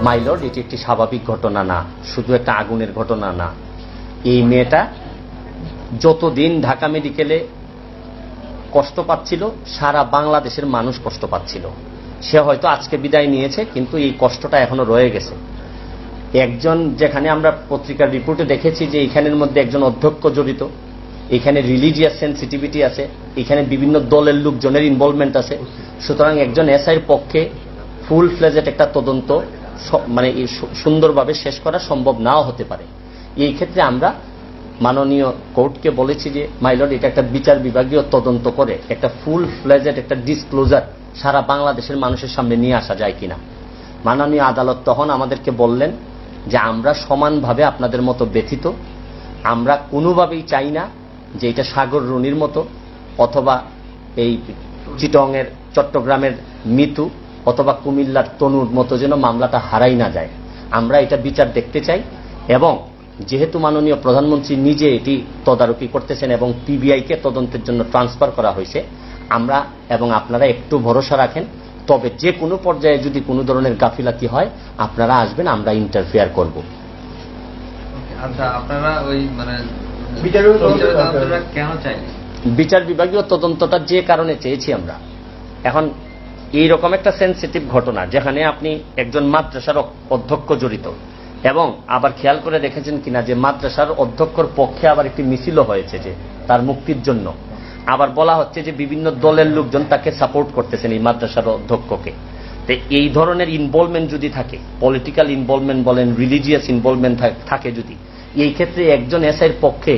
My lord, এটি একটি স্বাভাবিক ঘটনা না, শুধু একটা আগুনের ঘটনা না। এই মেয়েটা যতদিন ঢাকা মেডিকেলে কষ্ট পাচ্ছিল, সারা বাংলাদেশের মানুষ কষ্ট পাচ্ছিল। সে হয়তো আজকে বিদায় নিয়েছে, কিন্তু এই কষ্টটা এখনো রয়ে গেছে। একজন, যেখানে আমরা পত্রিকার রিপোর্টে দেখেছি যে এখানের মধ্যে একজন অধ্যক্ষ জড়িত, এখানে রিলিজিয়াস সেন্সিটিভিটি আছে, এখানে বিভিন্ন দলের লোকজনের ইনভলভমেন্ট আছে। সুতরাং একজন এসআইয়ের পক্ষে ফুল ফ্লেজেড একটা তদন্ত মানে সুন্দরভাবে শেষ করা সম্ভব নাও হতে পারে। এই ক্ষেত্রে আমরা মাননীয় কোর্টকে বলেছি যে মাই লর্ড, এটা একটা বিচার বিভাগীয় তদন্ত করে একটা ফুল ফ্লেজেড একটা ডিসক্লোজার সারা বাংলাদেশের মানুষের সামনে নিয়ে আসা যায় কিনা। মাননীয় আদালত তখন আমাদেরকে বললেন যে আমরা সমানভাবে আপনাদের মতো ব্যথিত, আমরা কোনোভাবেই চাই না যে এটা সাগর রুনির মতো অথবা এই চিটংয়ের চট্টগ্রামের মিতু অথবা কুমিল্লার তনুর মতো যেন মামলাটা হারাই না যায়। আমরা এটা বিচার দেখতে চাই, এবং যেহেতু মাননীয় প্রধানমন্ত্রী নিজে এটি তদারকি করতেছেন এবং পিবিআইকে তদন্তের জন্য ট্রান্সফার করা হয়েছে, আমরা এবং আপনারা একটু ভরসা রাখেন। তবে যে কোনো পর্যায়ে যদি কোনো ধরনের গাফিলাতি হয় আপনারা আসবেন, আমরা ইন্টারফেয়ার করব। আচ্ছা, আপনারা ওই মানে কেন চাই বিচার বিভাগীয় তদন্তটা যে কারণে চেয়েছি আমরা, এখন এইরকম একটা সেন্সিটিভ ঘটনা যেখানে আপনি একজন মাদ্রাসার অধ্যক্ষ জড়িত, এবং আবার খেয়াল করে দেখেছেন কিনা যে মাদ্রাসার অধ্যক্ষর পক্ষে আবার একটি মিছিলও হয়েছে যে তার মুক্তির জন্য। আবার বলা হচ্ছে যে বিভিন্ন দলের লোকজন তাকে সাপোর্ট করতেছেন এই মাদ্রাসার অধ্যক্ষকে। তো এই ধরনের ইনভলভমেন্ট যদি থাকে, পলিটিক্যাল ইনভলভমেন্ট বলেন, রিলিজিয়াস ইনভলভমেন্ট থাকে যদি, এই ক্ষেত্রে একজন এসআইয়ের পক্ষে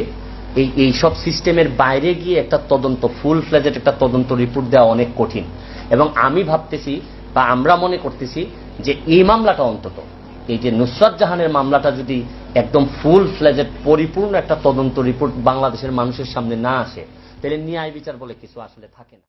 এই সব সিস্টেমের বাইরে গিয়ে একটা তদন্ত, ফুল ফ্লেজেড একটা তদন্ত রিপোর্ট দেওয়া অনেক কঠিন। এবং আমি ভাবতেছি বা আমরা মনে করতেছি যে এই মামলাটা অন্তত, এই যে নুসরাত জাহানের মামলাটা যদি একদম ফুল ফ্লেজেড পরিপূর্ণ একটা তদন্ত রিপোর্ট বাংলাদেশের মানুষের সামনে না আসে, তাহলে ন্যায় বিচার বলে কিছু আসলে থাকে না।